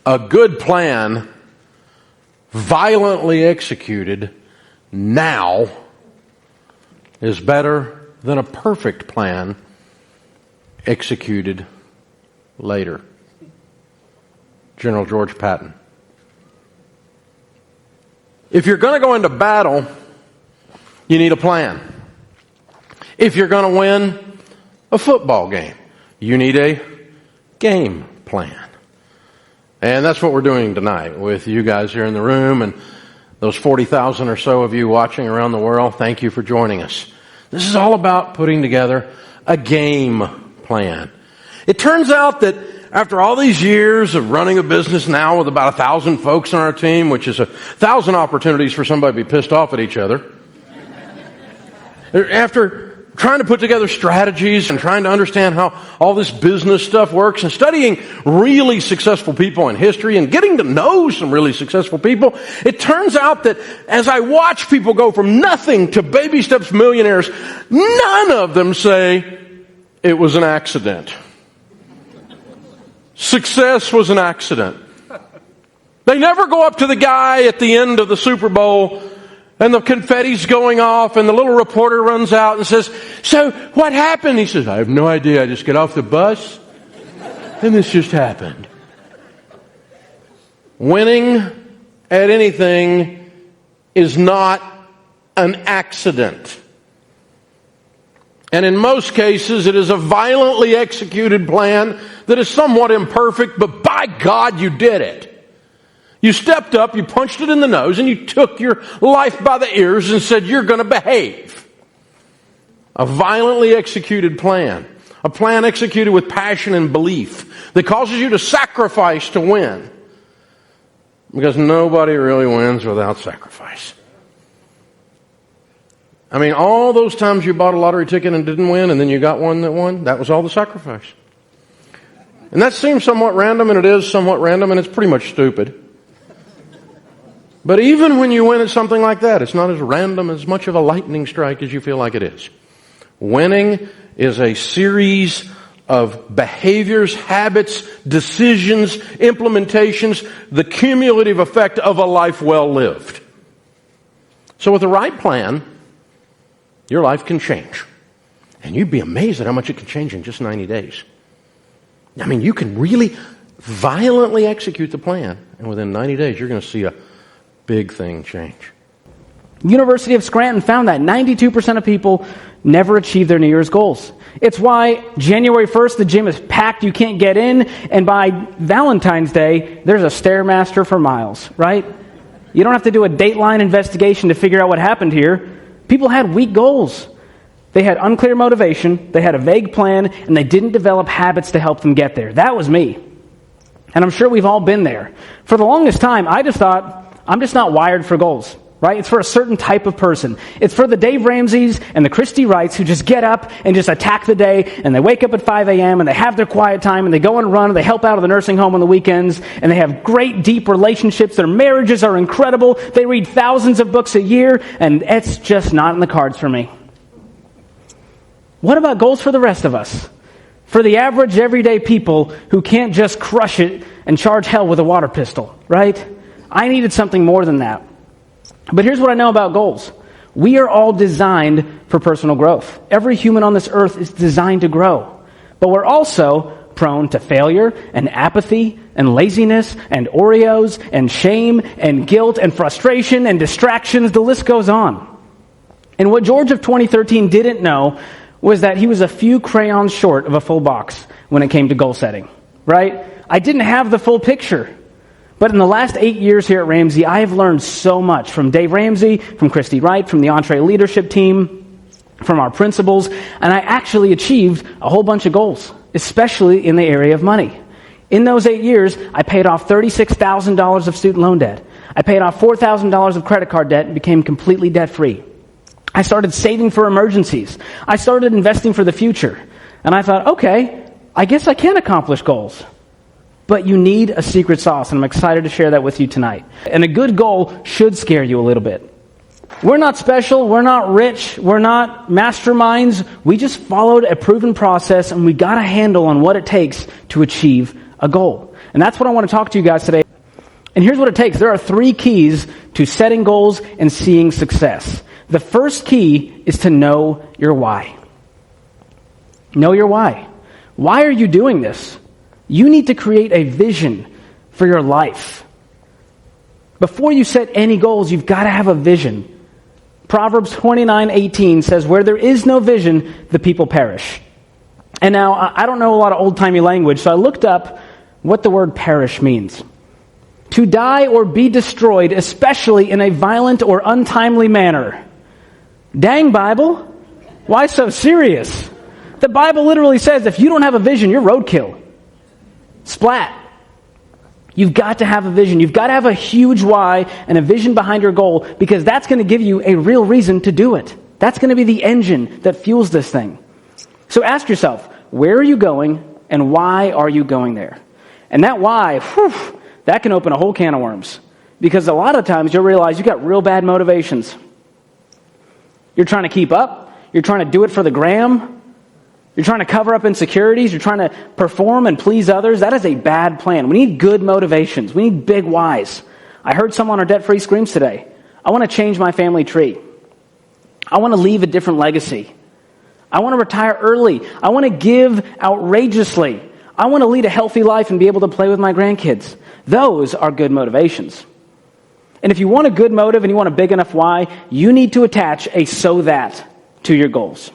A good plan, violently executed now, is better than a perfect plan executed later. General George Patton. If you're going to go into battle, you need a plan. If you're going to win a football game, you need a game plan. And that's what we're doing tonight with you guys here in the room and those 40,000 or so of you watching around the world. Thank you for joining us. This is all about putting together a game plan. It turns out that after all these years of running a business now with about 1,000 folks on our team, which is 1,000 opportunities for somebody to be pissed off at each other, after trying to put together strategies and trying to understand how all this business stuff works and studying really successful people in history and getting to know some really successful people, it turns out that as I watch people go from nothing to baby steps millionaires, none of them say it was an accident. Success was an accident. They never go up to the guy at the end of the Super Bowl and the confetti's going off and the little reporter runs out and says, "So what happened?" He says, "I have no idea. I just get off the bus and this just happened." Winning at anything is not an accident. And in most cases, it is a violently executed plan that is somewhat imperfect, but by God, you did it. You stepped up, you punched it in the nose, and you took your life by the ears and said, "You're going to behave." A violently executed plan. A plan executed with passion and belief that causes you to sacrifice to win. Because nobody really wins without sacrifice. I mean, all those times you bought a lottery ticket and didn't win, and then you got one that won, that was all the sacrifice. And that seems somewhat random, and it is somewhat random, and it's pretty much stupid. But even when you win at something like that, it's not as random, as much of a lightning strike as you feel like it is. Winning is a series of behaviors, habits, decisions, implementations, the cumulative effect of a life well lived. So with the right plan, your life can change. And you'd be amazed at how much it can change in just 90 days. I mean, you can really violently execute the plan, and within 90 days, you're going to see a big thing change. University of Scranton found that 92% of people never achieve their New Year's goals. It's why January 1st, the gym is packed, you can't get in, and by Valentine's Day, there's a Stairmaster for miles, right? You don't have to do a Dateline investigation to figure out what happened here. People had weak goals. They had unclear motivation, they had a vague plan, and they didn't develop habits to help them get there. That was me. And I'm sure we've all been there. For the longest time, I just thought, I'm just not wired for goals, right? It's for a certain type of person. It's for the Dave Ramseys and the Christy Wrights who just get up and just attack the day, and they wake up at 5 a.m. and they have their quiet time and they go and run and they help out at the nursing home on the weekends and they have great deep relationships. Their marriages are incredible. They read thousands of books a year, and it's just not in the cards for me. What about goals for the rest of us? For the average everyday people who can't just crush it and charge hell with a water pistol, right? I needed something more than that. But here's what I know about goals. We are all designed for personal growth. Every human on this earth is designed to grow. But we're also prone to failure and apathy and laziness and Oreos and shame and guilt and frustration and distractions. The list goes on. And what George of 2013 didn't know was that he was a few crayons short of a full box when it came to goal setting, right? I didn't have the full picture. But in the last 8 years here at Ramsey, I have learned so much from Dave Ramsey, from Christy Wright, from the Entree leadership team, from our principals, and I actually achieved a whole bunch of goals, especially in the area of money. In those 8 years, I paid off $36,000 of student loan debt. I paid off $4,000 of credit card debt and became completely debt-free. I started saving for emergencies. I started investing for the future. And I thought, okay, I guess I can accomplish goals. But you need a secret sauce, and I'm excited to share that with you tonight. And a good goal should scare you a little bit. We're not special, we're not rich, we're not masterminds. We just followed a proven process, and we got a handle on what it takes to achieve a goal. And that's what I want to talk to you guys today. And here's what it takes. There are 3 keys to setting goals and seeing success. The first key is to know your why. Know your why. Why are you doing this? You need to create a vision for your life. Before you set any goals, you've got to have a vision. Proverbs 29:18 says, where there is no vision, the people perish. And now, I don't know a lot of old-timey language, so I looked up what the word perish means. To die or be destroyed, especially in a violent or untimely manner. Dang, Bible. Why so serious? The Bible literally says if you don't have a vision, you're roadkill. Splat. You've got to have a vision. You've got to have a huge why and a vision behind your goal, because that's going to give you a real reason to do it. That's going to be the engine that fuels this thing. So ask yourself, where are you going and why are you going there? And that why, that can open a whole can of worms. Because a lot of times you'll realize you've got real bad motivations. You're trying to keep up. You're trying to do it for the gram. You're trying to cover up insecurities. You're trying to perform and please others. That is a bad plan. We need good motivations. We need big whys. I heard someone on Debt Free Screams today. I want to change my family tree. I want to leave a different legacy. I want to retire early. I want to give outrageously. I want to lead a healthy life and be able to play with my grandkids. Those are good motivations. And if you want a good motive and you want a big enough why, you need to attach a so that to your goals.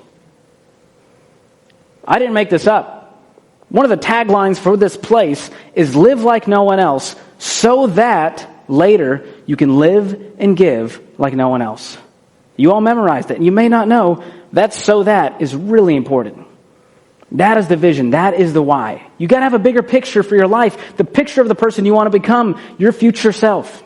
I didn't make this up. One of the taglines for this place is live like no one else so that later you can live and give like no one else. You all memorized it, and you may not know that so that is really important. That is the vision. That is the why. You got to have a bigger picture for your life, the picture of the person you want to become, your future self.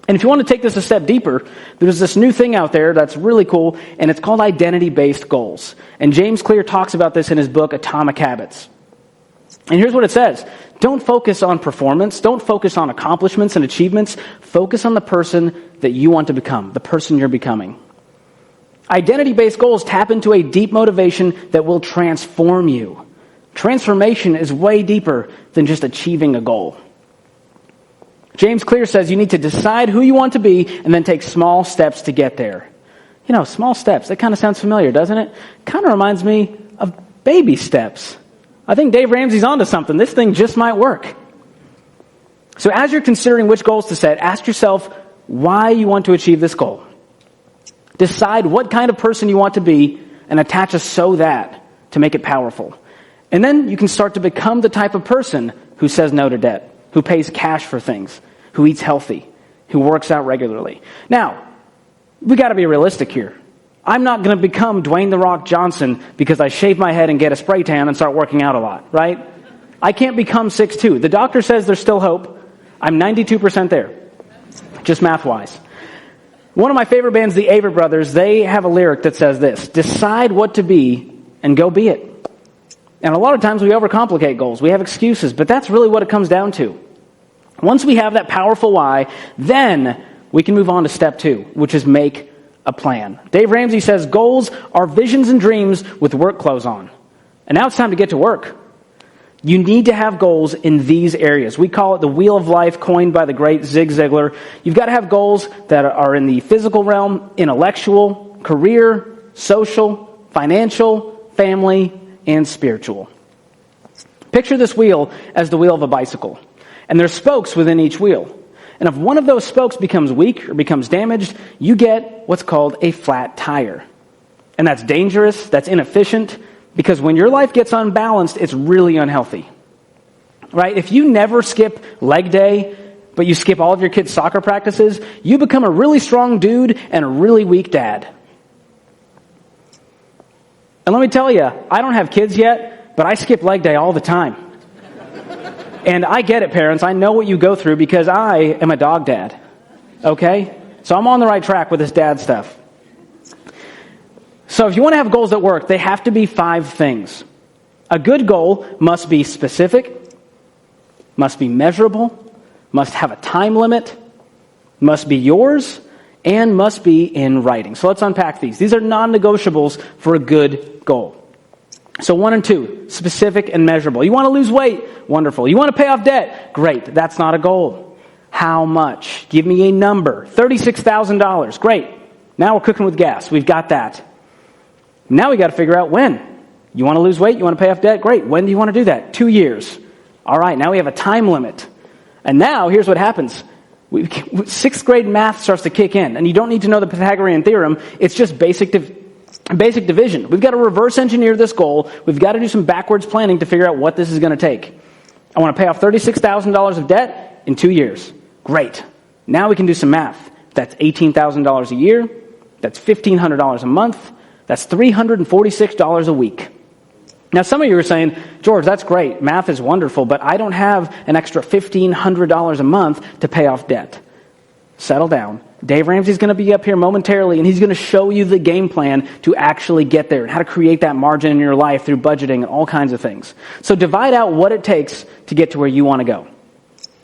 And if you want to take this a step deeper, there's this new thing out there that's really cool, and it's called identity-based goals. And James Clear talks about this in his book, Atomic Habits. And here's what it says. Don't focus on performance. Don't focus on accomplishments and achievements. Focus on the person that you want to become, the person you're becoming. Identity-based goals tap into a deep motivation that will transform you. Transformation is way deeper than just achieving a goal. James Clear says you need to decide who you want to be and then take small steps to get there. You know, small steps, that kind of sounds familiar, doesn't it? Kind of reminds me of baby steps. I think Dave Ramsey's onto something. This thing just might work. So as you're considering which goals to set, ask yourself why you want to achieve this goal. Decide what kind of person you want to be and attach a so that to make it powerful. And then you can start to become the type of person who says no to debt, who pays cash for things, who eats healthy, who works out regularly. Now, we got to be realistic here. I'm not going to become Dwayne "The Rock" Johnson because I shave my head and get a spray tan and start working out a lot, right? I can't become 6'2". The doctor says there's still hope. I'm 92% there, just math-wise. One of my favorite bands, the Avett Brothers, they have a lyric that says this: decide what to be and go be it. And a lot of times we overcomplicate goals. We have excuses, but that's really what it comes down to. Once we have that powerful why, then we can move on to step 2, which is make a plan. Dave Ramsey says goals are visions and dreams with work clothes on. And now it's time to get to work. You need to have goals in these areas. We call it the wheel of life, coined by the great Zig Ziglar. You've got to have goals that are in the physical realm, intellectual, career, social, financial, family, and spiritual. Picture this wheel as the wheel of a bicycle. And there's spokes within each wheel. And if one of those spokes becomes weak or becomes damaged, you get what's called a flat tire. And that's dangerous, that's inefficient, because when your life gets unbalanced, it's really unhealthy. Right? If you never skip leg day, but you skip all of your kids' soccer practices, you become a really strong dude and a really weak dad. And let me tell you, I don't have kids yet, but I skip leg day all the time. And I get it, parents. I know what you go through because I am a dog dad. Okay? So I'm on the right track with this dad stuff. So if you want to have goals that work, they have to be 5 things. A good goal must be specific, must be measurable, must have a time limit, must be yours, and must be in writing. So let's unpack these. These are non-negotiables for a good goal. So 1 and 2, specific and measurable. You want to lose weight? Wonderful. You want to pay off debt? Great. That's not a goal. How much? Give me a number. $36,000. Great. Now we're cooking with gas. We've got that. Now we got to figure out when. You want to lose weight? You want to pay off debt? Great. When do you want to do that? 2 years. All right. Now we have a time limit. And now here's what happens. Sixth grade math starts to kick in. And you don't need to know the Pythagorean theorem. It's just basic division. We've got to reverse engineer this goal. We've got to do some backwards planning to figure out what this is going to take. I want to pay off $36,000 of debt in 2 years. Great. Now we can do some math. That's $18,000 a year. That's $1,500 a month. That's $346 a week. Now some of you are saying, George, that's great. Math is wonderful, but I don't have an extra $1,500 a month to pay off debt. Settle down. Dave Ramsey's going to be up here momentarily, and he's going to show you the game plan to actually get there and how to create that margin in your life through budgeting and all kinds of things. So divide out what it takes to get to where you want to go.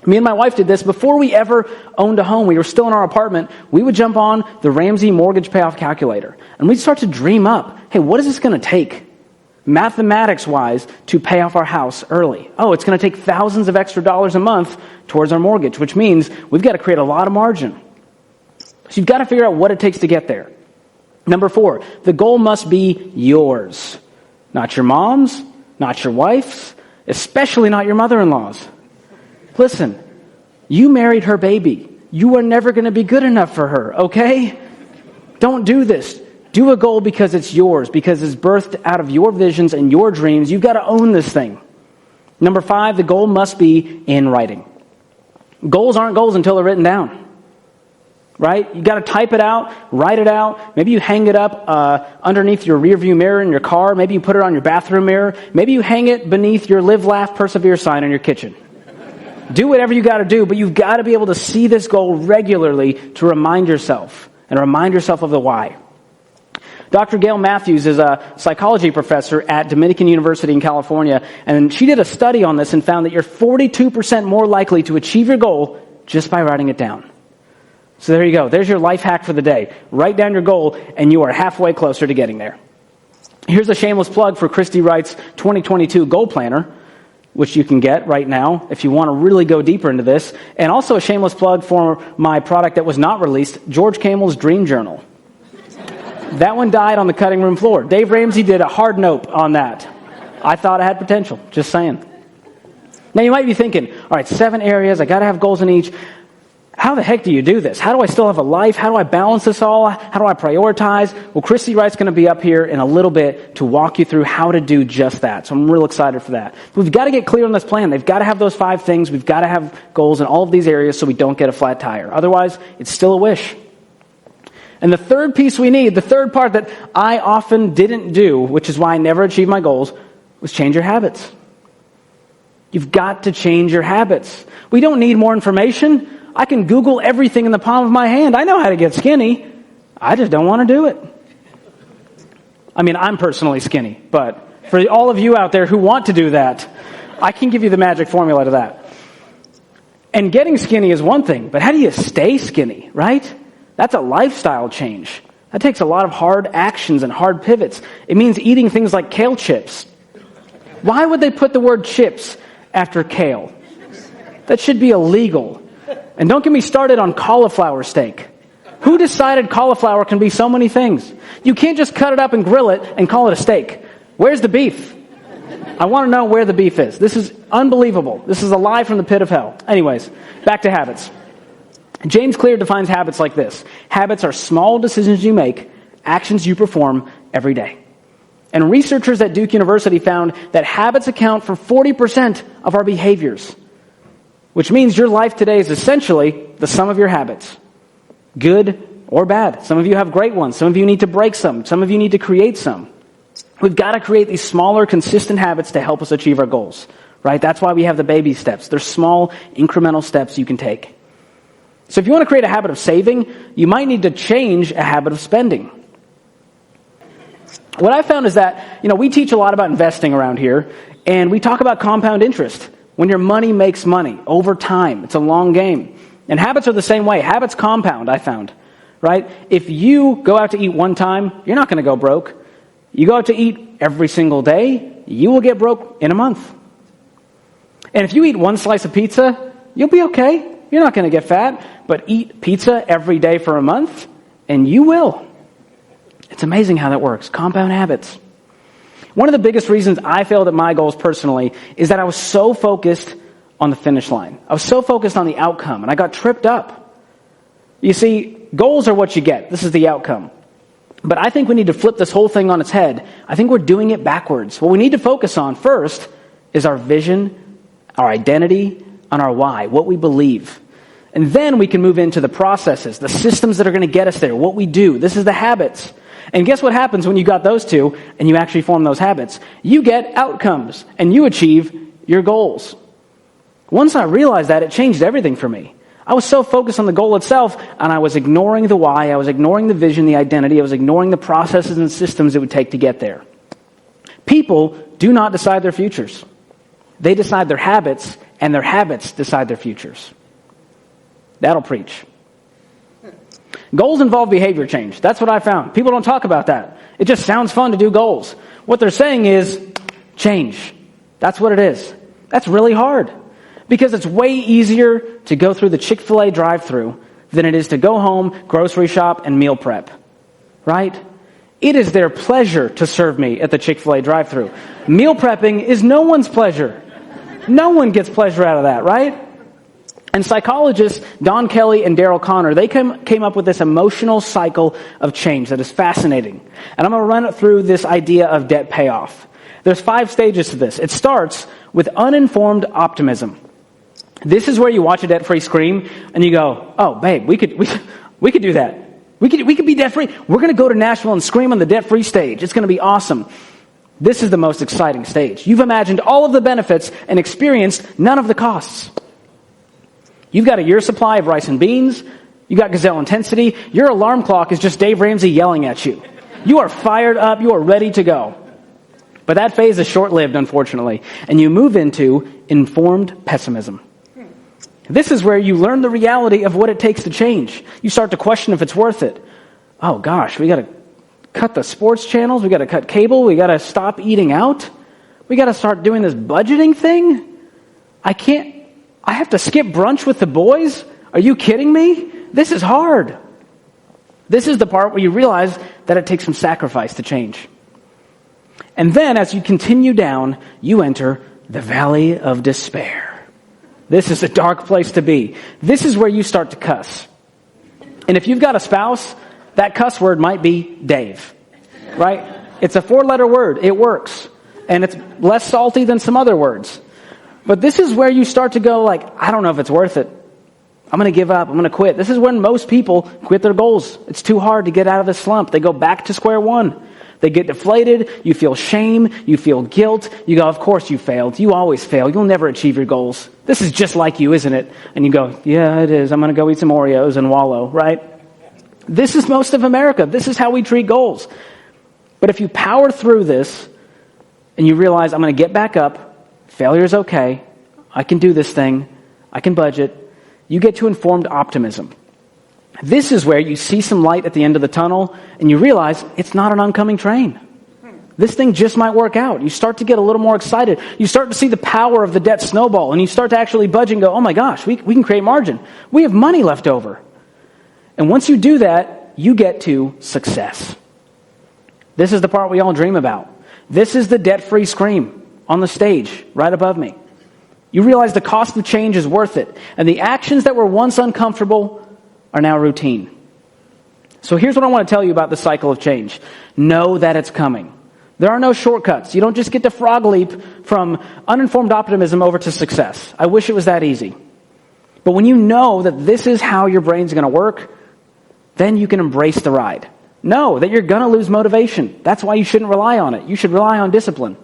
Me and my wife did this before we ever owned a home. We were still in our apartment. We would jump on the Ramsey mortgage payoff calculator, and we'd start to dream up, hey, what is this going to take, mathematics-wise, to pay off our house early? Oh, it's going to take thousands of extra dollars a month towards our mortgage, which means we've got to create a lot of margin. So you've got to figure out what it takes to get there. Number 4, the goal must be yours. Not your mom's, not your wife's, especially not your mother-in-law's. Listen, you married her baby. You are never going to be good enough for her, okay? Don't do this. Do a goal because it's yours, because it's birthed out of your visions and your dreams. You've got to own this thing. Number 5, the goal must be in writing. Goals aren't goals until they're written down. Right? You got to type it out, write it out. Maybe you hang it up underneath your rearview mirror in your car. Maybe you put it on your bathroom mirror. Maybe you hang it beneath your live, laugh, persevere sign in your kitchen. Do whatever you got to do, but you've got to be able to see this goal regularly to remind yourself and remind yourself of the why. Dr. Gail Matthews is a psychology professor at Dominican University in California, and she did a study on this and found that you're 42% more likely to achieve your goal just by writing it down. So there you go. There's your life hack for the day. Write down your goal, and you are halfway closer to getting there. Here's a shameless plug for Christy Wright's 2022 Goal Planner, which you can get right now if you want to really go deeper into this. And also a shameless plug for my product that was not released, George Camel's Dream Journal. That one died on the cutting room floor. Dave Ramsey did a hard nope on that. I thought it had potential. Just saying. Now you might be thinking, all right, 7 areas. I got to have goals in each. How the heck do you do this? How do I still have a life? How do I balance this all? How do I prioritize? Well, Christy Wright's going to be up here in a little bit to walk you through how to do just that. So I'm real excited for that. We've got to get clear on this plan. They've got to have those 5 things. We've got to have goals in all of these areas so we don't get a flat tire. Otherwise, it's still a wish. And the third piece we need, the third part that I often didn't do, which is why I never achieved my goals, was change your habits. You've got to change your habits. We don't need more information. I can Google everything in the palm of my hand. I know how to get skinny. I just don't want to do it. I mean, I'm personally skinny, but for all of you out there who want to do that, I can give you the magic formula to that. And getting skinny is one thing, but how do you stay skinny, right? That's a lifestyle change. That takes a lot of hard actions and hard pivots. It means eating things like kale chips. Why would they put the word chips after kale? That should be illegal. And don't get me started on cauliflower steak. Who decided cauliflower can be so many things? You can't just cut it up and grill it and call it a steak. Where's the beef? I want to know where the beef is. This is unbelievable. This is a lie from the pit of hell. Anyways, back to habits. James Clear defines habits like this. Habits are small decisions you make, actions you perform every day. And researchers at Duke University found that habits account for 40% of our behaviors. Which means your life today is essentially the sum of your habits. Good or bad. Some of you have great ones. Some of you need to break some. Some of you need to create some. We've got to create these smaller, consistent habits to help us achieve our goals. Right? That's why we have the baby steps. They're small, incremental steps you can take. So if you want to create a habit of saving, you might need to change a habit of spending. What I found is that, we teach a lot about investing around here, and we talk about compound interest. When your money makes money over time. It's a long game. And habits are the same way. Habits compound, I found. Right? If you go out to eat one time, you're not going to go broke. You go out to eat every single day, you will get broke in a month. And if you eat one slice of pizza, you'll be okay. You're not going to get fat. But eat pizza every day for a month, and you will. It's amazing how that works. Compound habits. One of the biggest reasons I failed at my goals personally is that I was so focused on the finish line. I was so focused on the outcome, and I got tripped up. You see, goals are what you get. This is the outcome. But I think we need to flip this whole thing on its head. I think we're doing it backwards. What we need to focus on first is our vision, our identity, and our why, what we believe. And then we can move into the processes, the systems that are going to get us there, what we do. This is the habits. And guess what happens when you got those two and you actually form those habits? You get outcomes and you achieve your goals. Once I realized that, it changed everything for me. I was so focused on the goal itself, and I was ignoring the why, I was ignoring the vision, the identity, I was ignoring the processes and systems it would take to get there. People do not decide their futures. They decide their habits, and their habits decide their futures. That'll preach. Goals involve behavior change. That's what I found. People don't talk about that. It just sounds fun to do goals. What they're saying is change. That's what it is. That's really hard. Because it's way easier to go through the Chick-fil-A drive-thru than it is to go home, grocery shop, and meal prep. Right? It is their pleasure to serve me at the Chick-fil-A drive-thru. Meal prepping is no one's pleasure. No one gets pleasure out of that, right? And psychologists Don Kelly and Daryl Conner, they came up with this emotional cycle of change that is fascinating. And I'm going to run it through this idea of debt payoff. There's 5 stages to this. It starts with uninformed optimism. This is where you watch a debt-free scream and you go, oh, babe, we could do that. We could be debt-free. We're going to go to Nashville and scream on the debt-free stage. It's going to be awesome. This is the most exciting stage. You've imagined all of the benefits and experienced none of the costs. You've got a year's supply of rice and beans. You got gazelle intensity. Your alarm clock is just Dave Ramsey yelling at you. You are fired up. You are ready to go. But that phase is short-lived, unfortunately. And you move into informed pessimism. This is where you learn the reality of what it takes to change. You start to question if it's worth it. Oh gosh, we got to cut the sports channels. We got to cut cable. We got to stop eating out. We got to start doing this budgeting thing. I have to skip brunch with the boys. Are you kidding me? This is hard. This is the part where you realize that it takes some sacrifice to change. And then as you continue down, you enter the valley of despair. This is a dark place to be. This is where you start to cuss. And if you've got a spouse, that cuss word might be Dave, right? It's a 4-letter word. It works. And it's less salty than some other words. But this is where you start to go like, I don't know if it's worth it. I'm going to give up. I'm going to quit. This is when most people quit their goals. It's too hard to get out of the slump. They go back to square one. They get deflated. You feel shame. You feel guilt. You go, of course you failed. You always fail. You'll never achieve your goals. This is just like you, isn't it? And you go, yeah, it is. I'm going to go eat some Oreos and wallow, right? This is most of America. This is how we treat goals. But if you power through this and you realize I'm going to get back up, failure is okay. I can do this thing. I can budget. You get to informed optimism. This is where you see some light at the end of the tunnel and you realize it's not an oncoming train. This thing just might work out. You start to get a little more excited. You start to see the power of the debt snowball and you start to actually budge and go, oh my gosh, we can create margin. We have money left over. And once you do that, you get to success. This is the part we all dream about. This is the debt-free scream on the stage right above me. You realize the cost of change is worth it. And the actions that were once uncomfortable are now routine. So here's what I want to tell you about the cycle of change. Know that it's coming. There are no shortcuts. You don't just get to frog leap from uninformed optimism over to success. I wish it was that easy. But when you know that this is how your brain's going to work, then you can embrace the ride. Know that you're going to lose motivation. That's why you shouldn't rely on it. You should rely on discipline.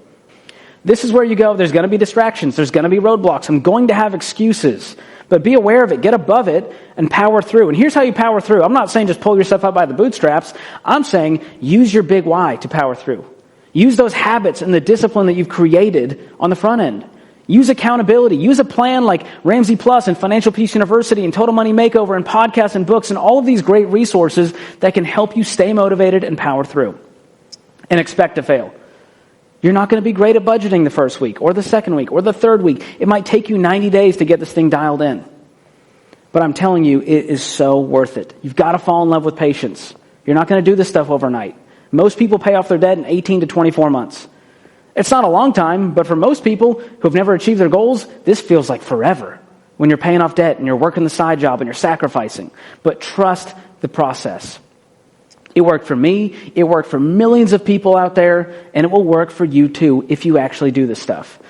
This is where you go, there's going to be distractions. There's going to be roadblocks. I'm going to have excuses. But be aware of it. Get above it and power through. And here's how you power through. I'm not saying just pull yourself up by the bootstraps. I'm saying use your big why to power through. Use those habits and the discipline that you've created on the front end. Use accountability. Use a plan like Ramsey Plus and Financial Peace University and Total Money Makeover and podcasts and books and all of these great resources that can help you stay motivated and power through. and expect to fail. You're not going to be great at budgeting the first week or the second week or the third week. It might take you 90 days to get this thing dialed in. But I'm telling you, it is so worth it. You've got to fall in love with patience. You're not going to do this stuff overnight. Most people pay off their debt in 18 to 24 months. It's not a long time, but for most people who have never achieved their goals, this feels like forever when you're paying off debt and you're working the side job and you're sacrificing. But trust the process. It worked for me, it worked for millions of people out there, and it will work for you too if you actually do this stuff.